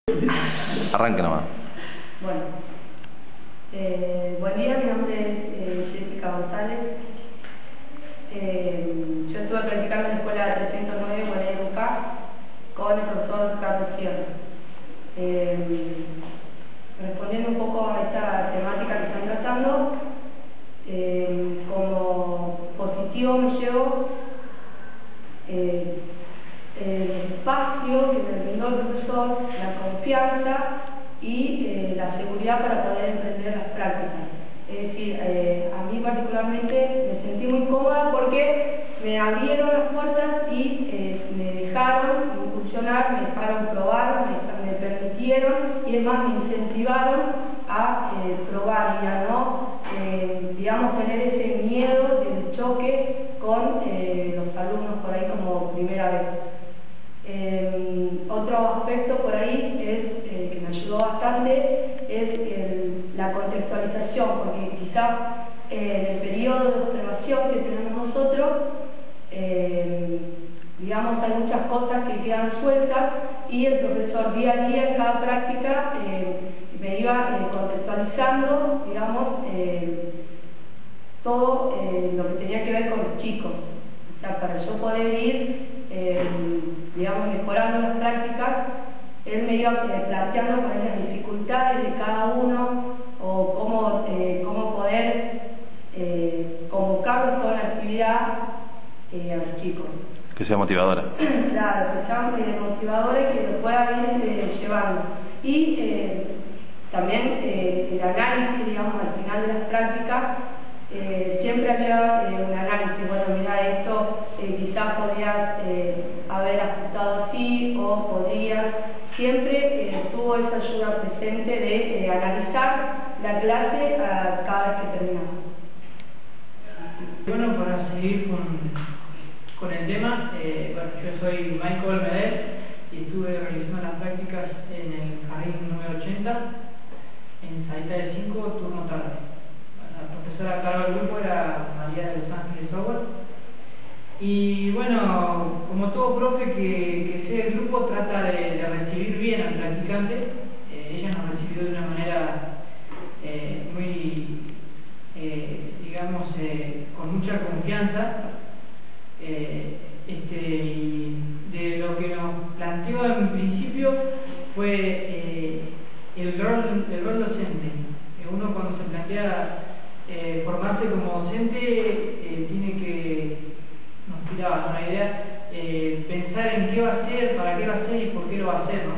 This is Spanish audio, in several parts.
Arranque nomás. Bueno, buen día, mi nombre es Jessica González. Yo estuve practicando en la escuela 309 Gualeguaychú con el profesor Carlos Sierra. Respondiendo un poco a esta temática que están tratando, como positivo me llevo el espacio que me brindó el profesor, la confianza y la seguridad para poder emprender las prácticas. Es decir, a mí particularmente me sentí muy cómoda porque me abrieron las puertas y me dejaron incursionar, me dejaron probar, me permitieron y además me incentivaron a probar y a no, digamos, tener ese miedo del choque con los alumnos por ahí como primera vez. Otro aspecto por ahí es, que me ayudó bastante es la contextualización, porque quizás en el periodo de observación que tenemos nosotros, digamos, hay muchas cosas que quedan sueltas y el profesor día a día en cada práctica me iba contextualizando, digamos, todo lo que tenía que ver con los chicos. O sea, para yo poder ir digamos, mejorando las prácticas, él me iba planteando cuáles las dificultades de cada uno o cómo poder convocarlos a una actividad a los chicos. Que sea motivadora. Claro, que sea motivadora y que lo pueda ir llevando. Y también el análisis, digamos, al final de las prácticas, siempre había un análisis. Bueno, mira, esto quizás podrías haber ajustado así o podrías. Siempre tuvo esa ayuda presente de analizar la clase cada vez que terminamos. Bueno, para seguir con el tema, bueno, yo soy Michael Medel y estuve realizando las prácticas en el jardín número 80, en salita de 5, turno tarde. La profesora a cargo del grupo era María de Los Ángeles Howard. Y bueno, como todo profe que sea el grupo trata de recibir bien al practicante, ella nos recibió de una manera muy, digamos, con mucha confianza. Y de lo que nos planteó en principio fue el rol docente. Uno cuando se plantea formarse como docente tiene que, nos tiraba una idea, pensar en qué va a hacer, para qué va a hacer y por qué lo va a hacer, ¿no?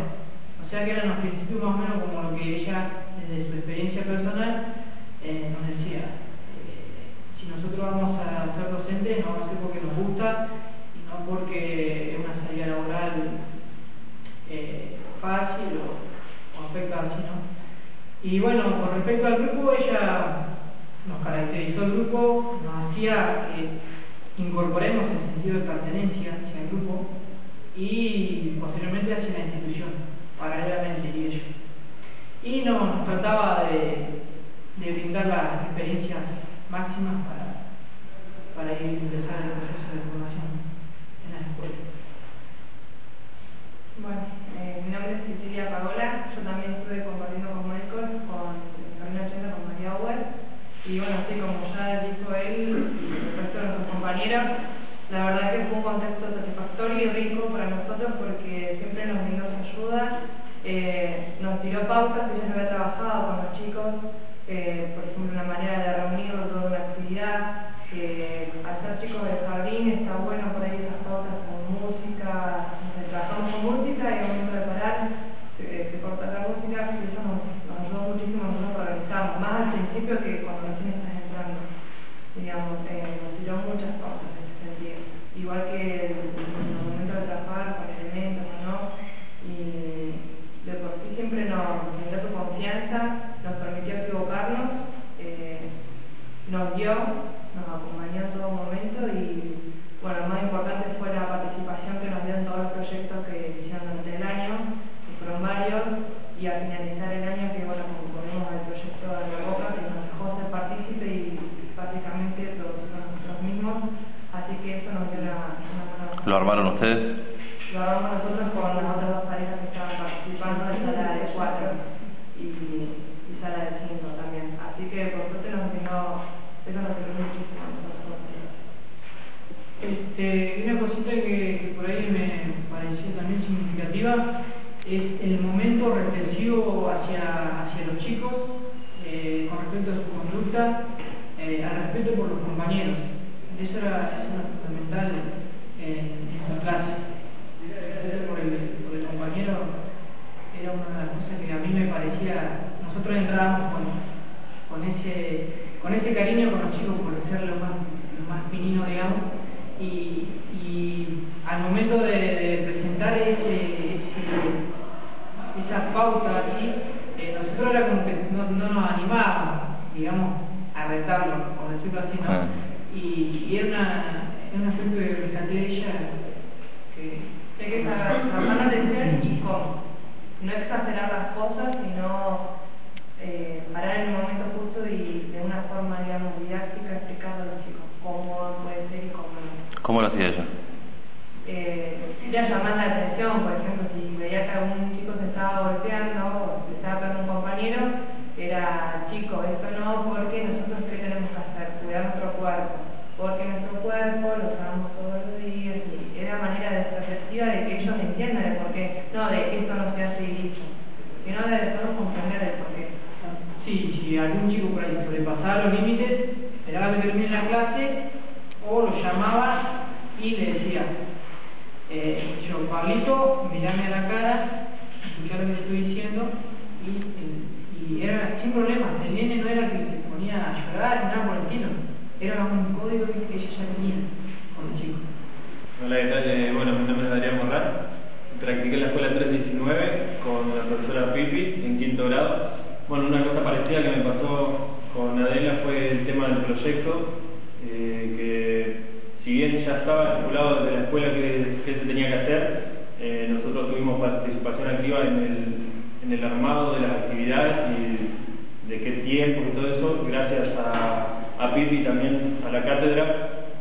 O sea que eran los principios más o menos como lo que ella, desde su experiencia personal, nos decía. Si nosotros vamos a ser docentes, no vamos a ser porque nos gusta y no porque es una salida laboral fácil o afecta así, ¿no? Y bueno, con respecto al grupo, ella nos caracterizó el grupo, nos hacía que incorporemos el sentido de pertenencia hacia el grupo y posteriormente hacia la institución, paralelamente y ello. Y nos trataba de brindar las experiencias máximas para ir ingresar en el proceso de formación en la escuela. Bueno, mi nombre es Cecilia Pagola, yo también estuve compartiendo con Michael, con el Jardín 80 con María Howard. Y bueno, así como ya dijo él y el resto de nuestros compañeros, la verdad que fue un contexto satisfactorio y rico para nosotros porque siempre nos brindó su ayuda, nos tiró pautas que ya se había trabajado con los chicos, por ejemplo una manera de reunirlos toda una actividad, al ser chicos del jardín está bueno por ahí esas pautas con música, trabajamos con música y al momento de parar se corta la música y eso nos ayudó muchísimo a nosotros para organizarnos, más al principio que cuando recién estás entrando, digamos, nos tiró muchas cosas en ese sentido, igual que en el momento de trabajar con elementos o no, y de por sí siempre nos dio su confianza, nos permitió equivocarnos, nos dio, nos acompañó en todo momento y bueno, lo más importante fue la participación que nos dio en todos los proyectos que hicieron durante el año, que fueron varios, y al finalizar el año que bueno, componemos el proyecto de La Boca, que nos dejó ser partícipe y básicamente producimos nosotros mismos, así que eso nos dio una buena. ¿Lo armaron ustedes? Lo armamos nosotros con las otras dos parejas que estaban participando de esa la de 4 y sala de 5 también. Así que por suerte eso nos sirvió muchísimo a nosotros. Una cosita que por ahí me pareció también significativa es el momento reflexivo hacia los chicos con respecto a su conducta, al respeto por los compañeros. Eso era fundamental en esa clase. El respeto por el compañero era una de las cosas que a mí me parecía. Nosotros entrábamos con ese cariño con los chicos por ser lo más pinino, digamos, y al momento de presentar esa pauta así, nosotros era como que no nos animábamos, digamos, a retarlo, por decirlo así, ¿no? Y era un aspecto que rescaté de ella que hay que llamar la atención y cómo. No exagerar las cosas, sino parar en el momento justo y de una forma, digamos, didáctica explicarle a los chicos cómo puede ser y cómo no. ¿Cómo lo hacía ella? Ya llamar la atención, por ejemplo, si veía que algún chico se estaba golpeando o se estaba pegando un compañero, era: chico, esto no, porque nosotros ¿qué tenemos que hacer? Cuidar nuestro cuerpo, porque nuestro cuerpo lo usamos todos los días, y era manera reflexiva de que ellos entiendan el porqué, no de esto no se hace y listo, sino de hacerlos comprender el porqué. Sí, si algún chico por ahí sobrepasaba los límites, esperaba que termine la clase o lo llamaba y le decía: Pablito, mirame a la cara, escuchá lo que te estoy diciendo, y era sin problemas. El nene no era que se ponía a llorar ni nada por el estilo, era un código que ella ya tenía con los chicos. Hola, ¿qué tal? Bueno, mi nombre es Adrián Morrán, practiqué en la escuela 319 con la profesora Pipi en 5º grado. Bueno, una cosa parecida que me pasó con Adela fue el tema del proyecto, que si bien ya estaba estipulado desde la escuela que se tenía que hacer, nosotros tuvimos participación activa en el armado de las actividades y de qué tiempo y todo eso. Gracias a Pipi y también a la cátedra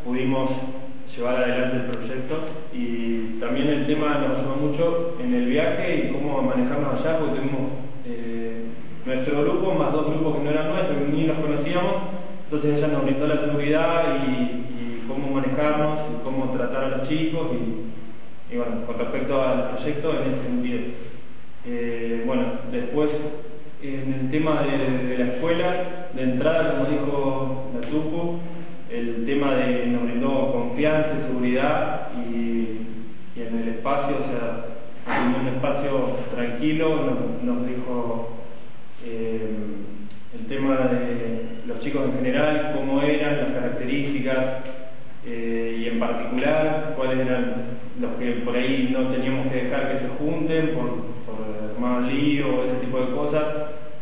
pudimos llevar adelante el proyecto, y también el tema nos ayudó mucho en el viaje y cómo manejarnos allá, porque tuvimos nuestro grupo más 2 grupos que no eran nuestros, que ni los conocíamos. Entonces ella nos brindó la seguridad y cómo manejarnos y cómo tratar a los chicos y bueno, con respecto al proyecto en ese sentido. Bueno, después en el tema de la escuela, de entrada, como dijo la Tupu, el tema nos brindó confianza y seguridad, y en el espacio, o sea, en un espacio tranquilo, nos dijo el tema de los chicos en general, cómo eran, las características, y en particular cuáles eran los que por ahí no teníamos que dejar que se junten por más lío o ese tipo de cosas.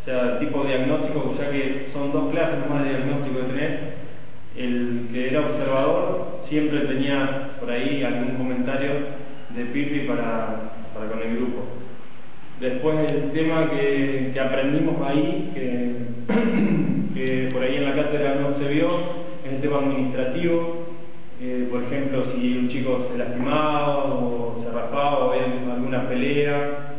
O sea, tipo de diagnóstico, ya que son 2 clases nomás de diagnóstico que tenés. El que era observador siempre tenía por ahí algún comentario de Pipi para con el grupo. Después el tema que aprendimos ahí, que por ahí en la cátedra no se vio, es el tema administrativo. Por ejemplo, si un chico se lastimaba o se raspaba o había alguna pelea,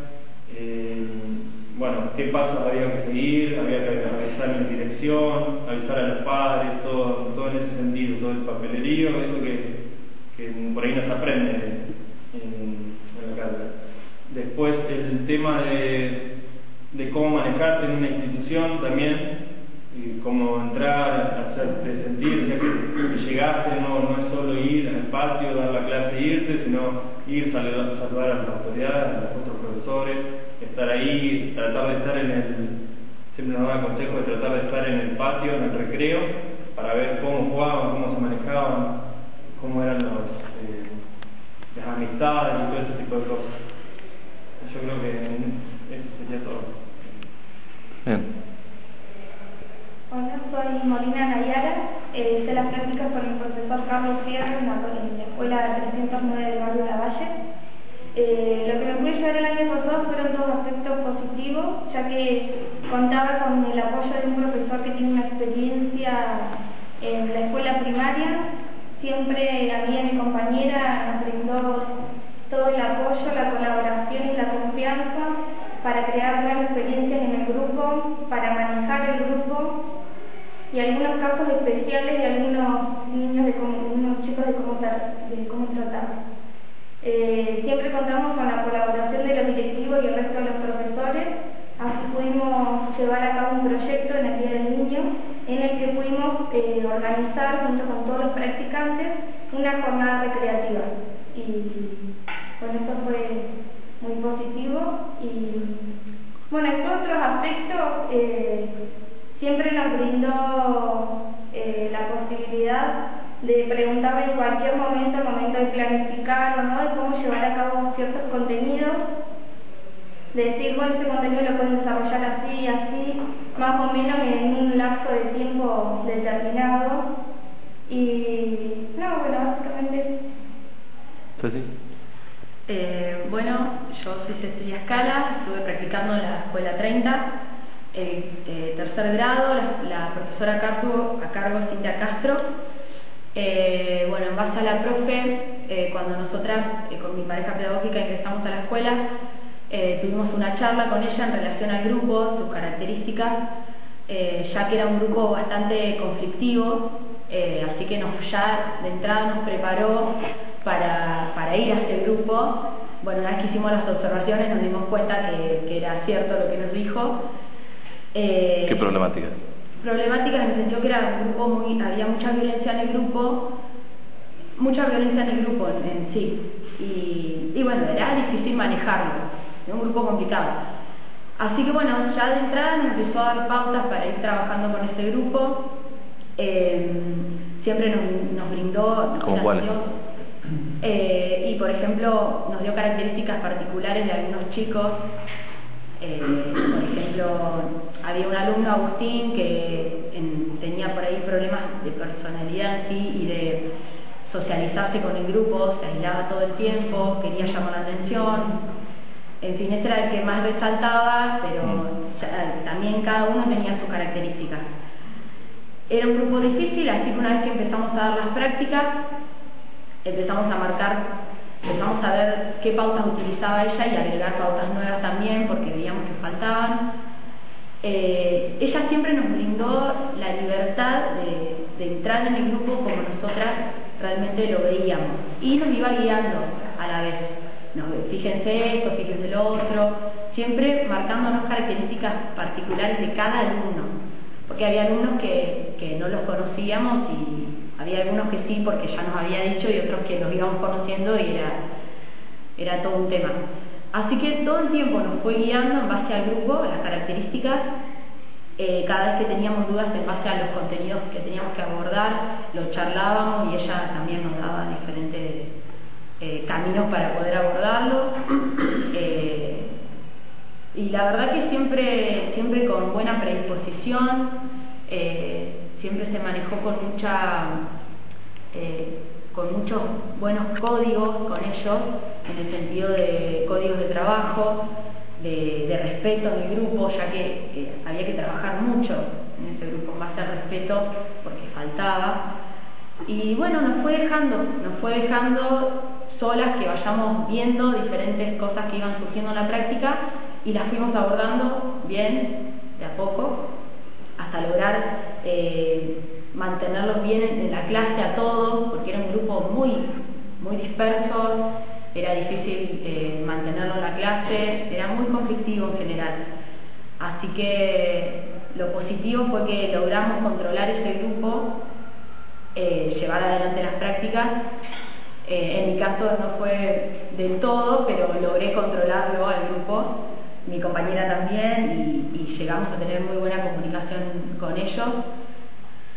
bueno, qué pasos había que seguir, había que avisar en dirección, avisar a los padres, todo en ese sentido, todo el papelerío, eso que por ahí no se aprende en la cátedra. Después el tema de cómo manejarte en una institución también, y cómo entrar, hacerte sentir, ya que llegaste, no es solo ir al patio, dar la clase e irte, sino ir, saludar a las autoridades, a los otros profesores, estar ahí, tratar de estar siempre nos da consejo de tratar de estar en el patio, en el recreo, para ver cómo jugaban, cómo se manejaban, cómo eran las amistades y todo ese tipo de cosas. Yo creo que eso sería todo. Bien. Hola, soy Molina Nayara, hice las prácticas con el profesor Carlos Sierra en la escuela 309 del barrio Lavalle. Lo que me pude llevar el año pasado fueron 2 aspectos positivos, ya que contaba con el apoyo de un profesor que tiene una experiencia en la escuela primaria. Siempre a mí y a mi compañera nos brindó todo el apoyo, la colaboración y la confianza especiales de algunos niños, unos chicos de cómo tratar. Siempre contamos con la colaboración de los directivos y el resto de los profesores. Así pudimos llevar a cabo un proyecto en el Día del Niño en el que pudimos organizar junto con todos los practicantes una jornada recreativa. Y bueno, esto fue muy positivo. Y bueno, en otros aspectos siempre nos brindó la posibilidad de preguntarle en cualquier momento, al momento de planificar o no, de cómo llevar a cabo ciertos contenidos, de decir, bueno, este contenido lo pueden desarrollar así, así, más o menos en un lapso de tiempo determinado. Y no, bueno, básicamente. ¿Sí? Bueno, yo soy Cecilia Escala, estuve practicando en la Escuela 30, tercer grado, la profesora a cargo es Cintia Castro. Bueno, en base a la profe, cuando nosotras con mi pareja pedagógica ingresamos a la escuela, tuvimos una charla con ella en relación al grupo, sus características, ya que era un grupo bastante conflictivo, así que ya de entrada nos preparó para ir a este grupo. Bueno, una vez que hicimos las observaciones nos dimos cuenta que era cierto lo que nos dijo. ¿Qué problemática? Problemática en el sentido que era un grupo había mucha violencia en el grupo, en sí, y bueno, era difícil manejarlo, era un grupo complicado. Así que bueno, ya de entrada nos empezó a dar pautas para ir trabajando con ese grupo. Siempre nos brindó... ¿Cómo cuáles? Y por ejemplo, nos dio características particulares de algunos chicos. Por ejemplo, había un alumno, Agustín, que tenía por ahí problemas de personalidad en sí y de socializarse con el grupo, se aislaba todo el tiempo, quería llamar la atención. En fin, ese era el que más resaltaba, pero también cada uno tenía sus características. Era un grupo difícil, así que una vez que empezamos a dar las prácticas, empezamos a ver qué pautas utilizaba ella y agregar pautas nuevas también, porque veíamos que faltaban. Ella siempre nos brindó la libertad de entrar en el grupo como nosotras realmente lo veíamos, y nos iba guiando a la vez. Fíjense esto, fíjense lo otro, siempre marcándonos características particulares de cada alumno, porque había alumnos que no los conocíamos y había algunos que sí porque ya nos había dicho, y otros que los íbamos conociendo y era todo un tema. Así que todo el tiempo nos fue guiando en base al grupo, a las características. Cada vez que teníamos dudas en base a los contenidos que teníamos que abordar, lo charlábamos y ella también nos daba diferentes caminos para poder abordarlo. Y la verdad que siempre con buena predisposición, siempre se manejó con muchos buenos códigos con ellos, en el sentido de códigos de trabajo, de respeto en el grupo, ya que había que trabajar mucho en ese grupo en base al respeto, porque faltaba. Y bueno, nos fue dejando solas que vayamos viendo diferentes cosas que iban surgiendo en la práctica y las fuimos abordando bien, de a poco, hasta lograr mantenerlos bien en la clase a todos, porque era un grupo muy disperso, era difícil mantenerlo en la clase, era muy conflictivo en general. Así que lo positivo fue que logramos controlar ese grupo, llevar adelante las prácticas. En mi caso no fue del todo, pero logré controlarlo al grupo, mi compañera también, y llegamos a tener muy buena comunicación con ellos,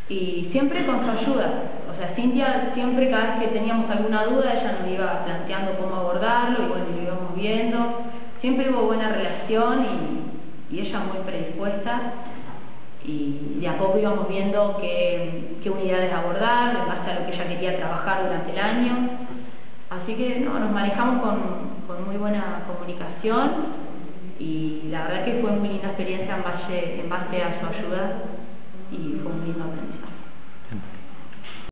y siempre con su ayuda. O sea, Cintia siempre, cada vez que teníamos alguna duda, ella nos iba planteando cómo abordarlo, y bueno, lo íbamos viendo. Siempre hubo buena relación y ella muy predispuesta, y de a poco íbamos viendo qué unidades abordar en base a lo que ella quería trabajar durante el año. Así que no, nos manejamos con muy buena comunicación, y la verdad que fue muy linda experiencia en base a su ayuda, y fue un lindo aprendizaje.